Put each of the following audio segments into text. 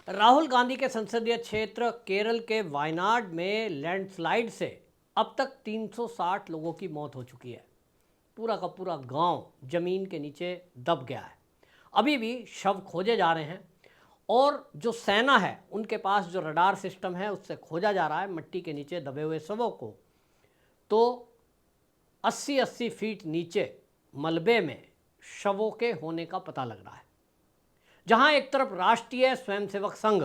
राहुल गांधी के संसदीय क्षेत्र केरल के वायनाड में लैंडस्लाइड से अब तक 360 लोगों की मौत हो चुकी है। पूरा का पूरा गांव जमीन के नीचे दब गया है। अभी भी शव खोजे जा रहे हैं और जो सेना है उनके पास जो रडार सिस्टम है उससे खोजा जा रहा है मिट्टी के नीचे दबे हुए शवों को। तो 80-80 फीट नीचे मलबे में शवों के होने का पता लग रहा है। जहां एक तरफ राष्ट्रीय स्वयंसेवक संघ,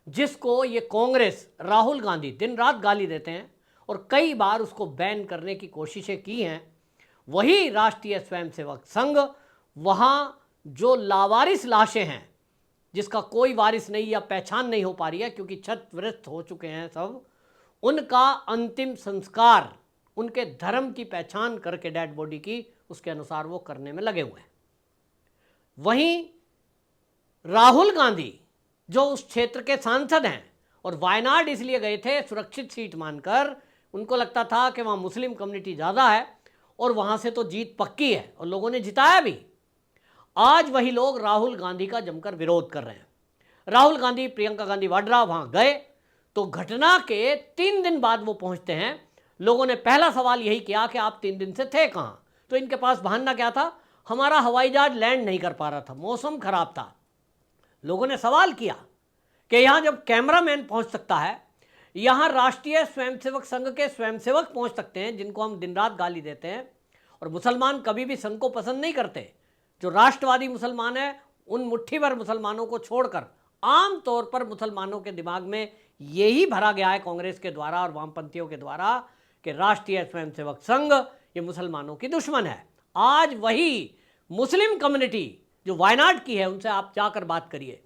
जिसको ये कांग्रेस राहुल गांधी दिन रात गाली देते हैं और कई बार उसको बैन करने की कोशिशें की हैं, वही राष्ट्रीय स्वयंसेवक संघ वहां जो लावारिस लाशें हैं जिसका कोई वारिस नहीं या पहचान नहीं हो पा रही है क्योंकि क्षतविक्षत हो चुके हैं सब, उनका अंतिम संस्कार उनके धर्म की पहचान करके डेड बॉडी की उसके अनुसार वो करने में लगे हुए हैं। वहीं राहुल गांधी जो उस क्षेत्र के सांसद हैं और वायनाड इसलिए गए थे सुरक्षित सीट मानकर, उनको लगता था कि वहाँ मुस्लिम कम्युनिटी ज़्यादा है और वहाँ से तो जीत पक्की है और लोगों ने जिताया भी। आज वही लोग राहुल गांधी का जमकर विरोध कर रहे हैं। राहुल गांधी, प्रियंका गांधी वाड्रा वहाँ गए तो घटना के 3 दिन बाद वो पहुँचते हैं। लोगों ने पहला सवाल यही किया कि आप 3 दिन से थे कहाँ? तो इनके पास बहाना क्या था? हमारा हवाई जहाज लैंड नहीं कर पा रहा था, मौसम खराब था। लोगों ने सवाल किया कि यहाँ जब कैमरामैन पहुँच सकता है, यहाँ राष्ट्रीय स्वयंसेवक संघ के स्वयंसेवक पहुँच सकते हैं जिनको हम दिन रात गाली देते हैं, और मुसलमान कभी भी संघ को पसंद नहीं करते। जो राष्ट्रवादी मुसलमान है उन मुट्ठी भर मुसलमानों को छोड़कर आम तौर पर मुसलमानों के दिमाग में यही भरा गया है कांग्रेस के द्वारा और वामपंथियों के द्वारा कि राष्ट्रीय स्वयंसेवक संघ ये मुसलमानों की दुश्मन है। आज वही मुस्लिम कम्युनिटी जो वायनाड की है उनसे आप जाकर बात करिए,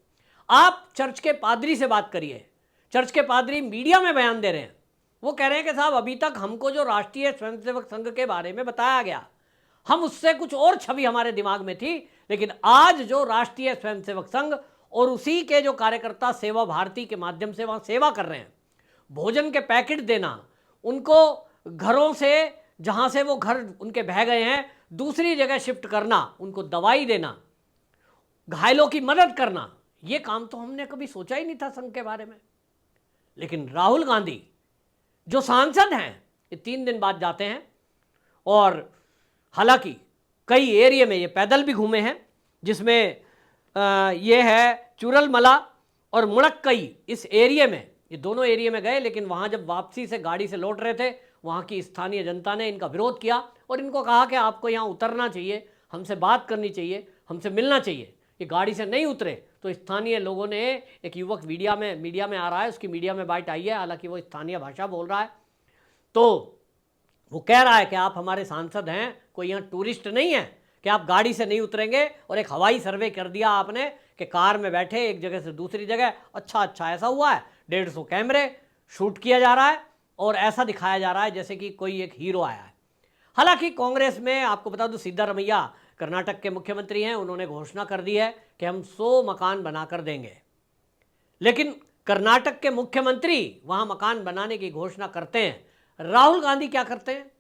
आप चर्च के पादरी से बात करिए। चर्च के पादरी मीडिया में बयान दे रहे हैं, वो कह रहे हैं कि साहब अभी तक हमको जो राष्ट्रीय स्वयंसेवक संघ के बारे में बताया गया, हम उससे कुछ और छवि हमारे दिमाग में थी, लेकिन आज जो राष्ट्रीय स्वयंसेवक संघ और उसी के जो कार्यकर्ता सेवा भारती के माध्यम से वहाँ सेवा कर रहे हैं, भोजन के पैकेट देना, उनको घरों से जहाँ से वो घर उनके बह गए हैं दूसरी जगह शिफ्ट करना, उनको दवाई देना, घायलों की मदद करना, ये काम तो हमने कभी सोचा ही नहीं था संघ के बारे में। लेकिन राहुल गांधी जो सांसद हैं ये 3 दिन बाद जाते हैं और हालांकि कई एरिया में ये पैदल भी घूमे हैं, जिसमें ये है चुरलमला और मुड़क्कई, इस एरिया में ये दोनों एरिया में गए। लेकिन वहाँ जब वापसी से गाड़ी से लौट रहे थे, वहाँ की स्थानीय जनता ने इनका विरोध किया और इनको कहा कि आपको यहाँ उतरना चाहिए, हमसे बात करनी चाहिए, हमसे मिलना चाहिए। ये गाड़ी से नहीं उतरे तो स्थानीय लोगों ने, एक युवक मीडिया में आ रहा है, उसकी मीडिया में बाइट आई है, हालांकि वो स्थानीय भाषा बोल रहा है, तो वो कह रहा है कि आप हमारे सांसद हैं, कोई यहाँ टूरिस्ट नहीं है कि आप गाड़ी से नहीं उतरेंगे। और एक हवाई सर्वे कर दिया आपने कि कार में बैठे एक जगह से दूसरी जगह, अच्छा ऐसा हुआ है, 150 कैमरे शूट किया जा रहा है और ऐसा दिखाया जा रहा है जैसे कि कोई एक हीरो आया है। हालांकि कांग्रेस में आपको बता दूं, सिद्धारमैया कर्नाटक के मुख्यमंत्री हैं, उन्होंने घोषणा कर दी है कि हम 100 मकान बनाकर देंगे। लेकिन कर्नाटक के मुख्यमंत्री वहां मकान बनाने की घोषणा करते हैं, राहुल गांधी क्या करते हैं?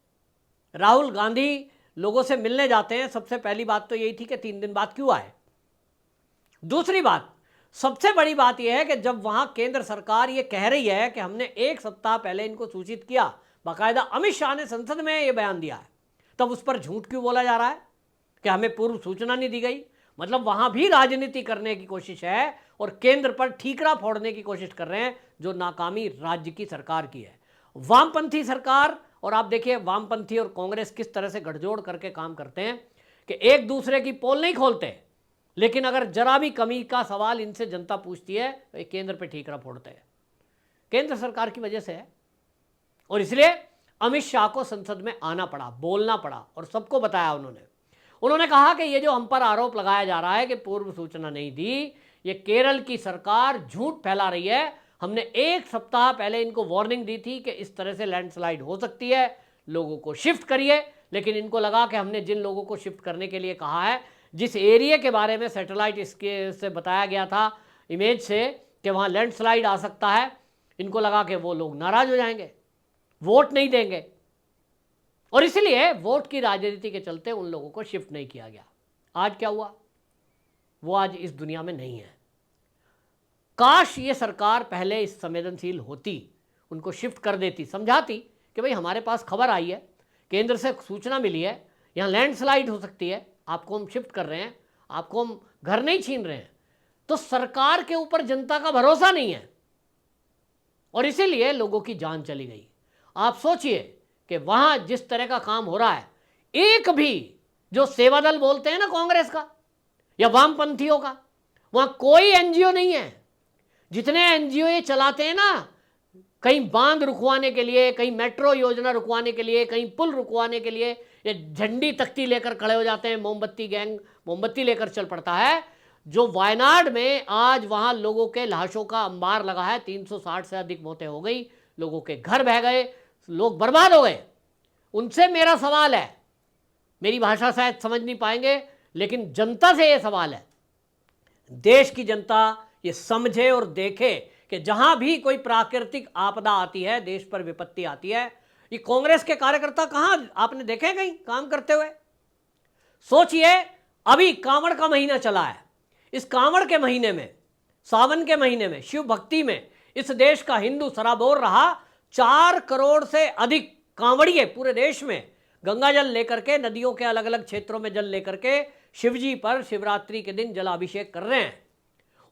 राहुल गांधी लोगों से मिलने जाते हैं। सबसे पहली बात तो यही थी कि 3 दिन बाद क्यों आए। दूसरी बात, सबसे बड़ी बात यह है कि जब वहां केंद्र सरकार ये कह रही है कि हमने 1 सप्ताह पहले इनको सूचित किया, बाकायदा अमित शाह ने संसद में ये बयान दिया है, तब उस पर झूठ क्यों बोला जा रहा है कि हमें पूर्व सूचना नहीं दी गई? मतलब वहां भी राजनीति करने की कोशिश है और केंद्र पर ठीकरा फोड़ने की कोशिश कर रहे हैं, जो नाकामी राज्य की सरकार की है। वामपंथी सरकार, और आप देखिए वामपंथी और कांग्रेस किस तरह से गठजोड़ करके काम करते हैं कि एक दूसरे की पोल नहीं खोलते, लेकिन अगर जरा भी कमी का सवाल इनसे जनता पूछती है तो ये केंद्र पे ठीकरा फोड़ते हैं। केंद्र सरकार की वजह से है और इसलिए अमित शाह को संसद में आना पड़ा, बोलना पड़ा और सबको बताया उन्होंने कहा कि ये जो हम पर आरोप लगाया जा रहा है कि पूर्व सूचना नहीं दी, ये केरल की सरकार झूठ फैला रही है। हमने 1 सप्ताह पहले इनको वार्निंग दी थी कि इस तरह से लैंडस्लाइड हो सकती है, लोगों को शिफ्ट करिए। लेकिन इनको लगा कि हमने जिन लोगों को शिफ्ट करने के लिए कहा है, जिस एरिया के बारे में सैटेलाइट इसके से बताया गया था इमेज से कि वहाँ लैंडस्लाइड आ सकता है, इनको लगा कि वो लोग नाराज हो जाएंगे, वोट नहीं देंगे, और इसलिए वोट की राजनीति के चलते उन लोगों को शिफ्ट नहीं किया गया। आज क्या हुआ? वो आज इस दुनिया में नहीं है। काश ये सरकार पहले इस संवेदनशील होती, उनको शिफ्ट कर देती, समझाती कि भाई हमारे पास खबर आई है, केंद्र से सूचना मिली है, यहाँ लैंडस्लाइड हो सकती है, आपको हम शिफ्ट कर रहे हैं, आपको हम घर नहीं छीन रहे हैं। तो सरकार के ऊपर जनता का भरोसा नहीं है और इसीलिए लोगों की जान चली गई। आप सोचिए कि वहां जिस तरह का काम हो रहा है, एक भी जो सेवा दल बोलते हैं ना कांग्रेस का या वामपंथियों का, वहां कोई एनजीओ नहीं है। जितने एनजीओ ये चलाते हैं ना, कहीं बांध रुकवाने के लिए, कहीं मेट्रो योजना रुकवाने के लिए, कहीं पुल रुकवाने के लिए, ये झंडी तख्ती लेकर खड़े हो जाते हैं। मोमबत्ती गैंग मोमबत्ती लेकर चल पड़ता है। जो वायनाड में आज वहां लोगों के लाशों का अंबार लगा है, 360 से अधिक मौतें हो गई, लोगों के घर बह गए, लोग बर्बाद हो गए। उनसे मेरा सवाल है, मेरी भाषा शायद समझ नहीं पाएंगे, लेकिन जनता से यह सवाल है, देश की जनता ये समझे और देखे कि जहां भी कोई प्राकृतिक आपदा आती है, देश पर विपत्ति आती है, ये कांग्रेस के कार्यकर्ता कहां आपने देखे कहीं काम करते हुए? सोचिए, अभी कांवड़ का महीना चला है, इस कांवड़ के महीने में, सावन के महीने में, शिव भक्ति में इस देश का हिंदू सराबोर रहा। 4 करोड़ से अधिक कांवड़िए पूरे देश में गंगा जल लेकर के, नदियों के अलग अलग क्षेत्रों में जल लेकर के शिवजी पर शिवरात्रि के दिन जलाभिषेक कर रहे हैं।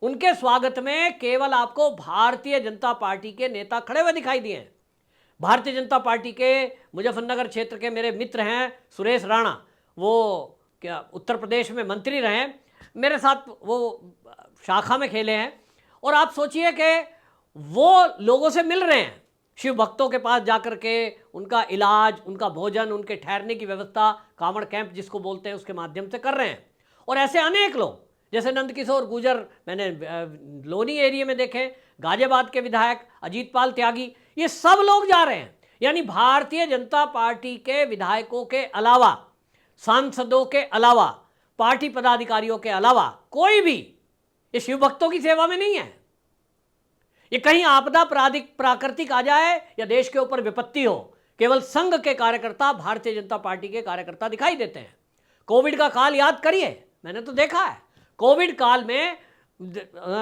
उनके स्वागत में केवल आपको भारतीय जनता पार्टी के नेता खड़े हुए दिखाई दिए हैं। भारतीय जनता पार्टी के मुजफ्फरनगर क्षेत्र के मेरे मित्र हैं सुरेश राणा, वो क्या उत्तर प्रदेश में मंत्री रहे हैं, मेरे साथ वो शाखा में खेले हैं। और आप सोचिए कि वो लोगों से मिल रहे हैं, शिव भक्तों के पास जाकर के उनका इलाज, उनका भोजन, उनके ठहरने की व्यवस्था, कांवड़ कैंप जिसको बोलते हैं, उसके माध्यम से कर रहे हैं। और ऐसे अनेक लोग, जैसे नंदकिशोर गुर्जर मैंने लोनी एरिया में देखे, गाजियाबाद के विधायक अजीत पाल त्यागी, ये सब लोग जा रहे हैं। यानी भारतीय जनता पार्टी के विधायकों के अलावा, सांसदों के अलावा, पार्टी पदाधिकारियों के अलावा कोई भी ये शिव भक्तों की सेवा में नहीं है। ये कहीं आपदा प्राकृतिक आ जाए या देश के ऊपर विपत्ति हो, केवल संघ के कार्यकर्ता, भारतीय जनता पार्टी के कार्यकर्ता दिखाई देते हैं। कोविड का काल याद करिए, मैंने तो देखा है कोविड काल में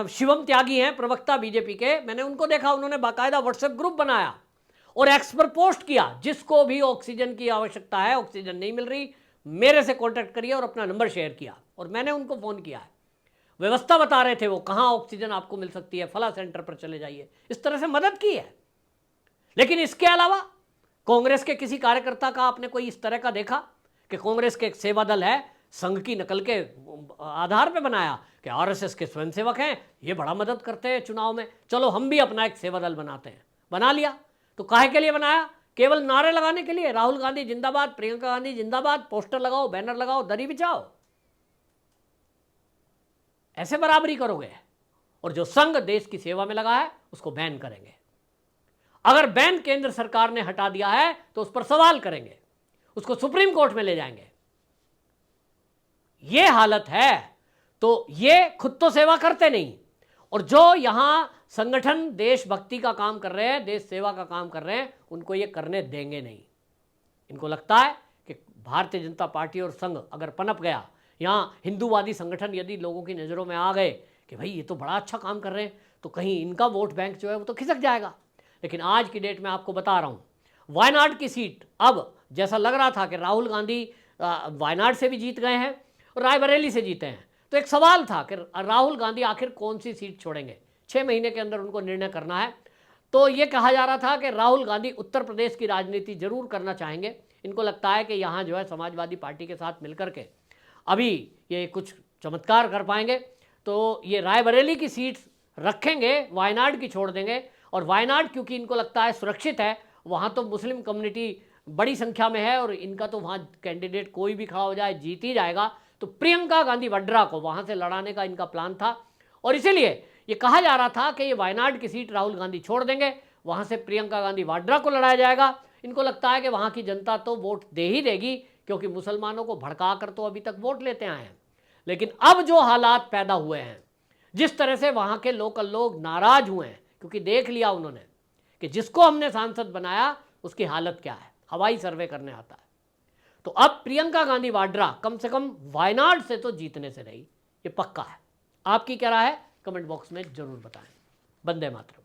शिवम त्यागी हैं प्रवक्ता बीजेपी के, मैंने उनको देखा, उन्होंने बाकायदा व्हाट्सएप ग्रुप बनाया और एक्स पर पोस्ट किया, जिसको भी ऑक्सीजन की आवश्यकता है, ऑक्सीजन नहीं मिल रही, मेरे से कांटेक्ट करिए, और अपना नंबर शेयर किया और मैंने उनको फ़ोन किया है। व्यवस्था बता रहे थे वो, कहाँ ऑक्सीजन आपको मिल सकती है, फला सेंटर पर चले जाइए, इस तरह से मदद की है। लेकिन इसके अलावा कांग्रेस के किसी कार्यकर्ता का आपने कोई इस तरह का देखा कि कांग्रेस के एक सेवा दल है, संघ की नकल के आधार पे बनाया कि आरएसएस के स्वयंसेवक हैं, ये बड़ा मदद करते हैं चुनाव में, चलो हम भी अपना एक सेवा दल बनाते हैं। बना लिया, तो काहे के लिए बनाया? केवल नारे लगाने के लिए, राहुल गांधी जिंदाबाद, प्रियंका गांधी जिंदाबाद, पोस्टर लगाओ, बैनर लगाओ, दरी बिछाओ, ऐसे बराबरी करोगे? और जो संघ देश की सेवा में लगा है उसको बैन करेंगे। अगर बैन केंद्र सरकार ने हटा दिया है तो उस पर सवाल करेंगे, उसको सुप्रीम कोर्ट में ले जाएंगे। ये हालत है। तो ये खुद तो सेवा करते नहीं, और जो यहां संगठन देशभक्ति का काम कर रहे हैं, देश सेवा का काम कर रहे हैं, उनको ये करने देंगे नहीं। इनको लगता है कि भारतीय जनता पार्टी और संघ अगर पनप गया, यहाँ हिंदूवादी संगठन यदि लोगों की नज़रों में आ गए कि भाई ये तो बड़ा अच्छा काम कर रहे हैं, तो कहीं इनका वोट बैंक जो है वो तो खिसक जाएगा। लेकिन आज की डेट में आपको बता रहा हूँ, वायनाड की सीट अब जैसा लग रहा था कि राहुल गांधी वायनाड से भी जीत गए हैं और रायबरेली से जीते हैं, तो एक सवाल था कि राहुल गांधी आखिर कौन सी सीट छोड़ेंगे। 6 महीने के अंदर उनको निर्णय करना है। तो ये कहा जा रहा था कि राहुल गांधी उत्तर प्रदेश की राजनीति जरूर करना चाहेंगे। इनको लगता है कि यहाँ जो है समाजवादी पार्टी के साथ मिलकर के अभी ये कुछ चमत्कार कर पाएंगे, तो ये रायबरेली की सीट रखेंगे, वायनाड की छोड़ देंगे। और वायनाड क्योंकि इनको लगता है सुरक्षित है, वहाँ तो मुस्लिम कम्युनिटी बड़ी संख्या में है और इनका तो वहाँ कैंडिडेट कोई भी खड़ा हो जाए जीत ही जाएगा, तो प्रियंका गांधी वड्रा को वहाँ से लड़ाने का इनका प्लान था। और इसीलिए ये कहा जा रहा था कि ये वायनाड की सीट राहुल गांधी छोड़ देंगे, वहाँ से प्रियंका गांधी वाड्रा को लड़ाया जाएगा। इनको लगता है कि वहाँ की जनता तो वोट दे ही देगी, क्योंकि मुसलमानों को भड़का कर तो अभी तक वोट लेते आए हैं। लेकिन अब जो हालात पैदा हुए हैं, जिस तरह से वहाँ के लोकल लोग नाराज हुए हैं, क्योंकि देख लिया उन्होंने कि जिसको हमने सांसद बनाया उसकी हालत क्या है, हवाई सर्वे करने आता है। तो अब प्रियंका गांधी वाड्रा कम से कम वायनाड से तो जीतने से रही, ये पक्का है। आपकी क्या राय है, कमेंट बॉक्स में ज़रूर बताएं। वंदे मातरम।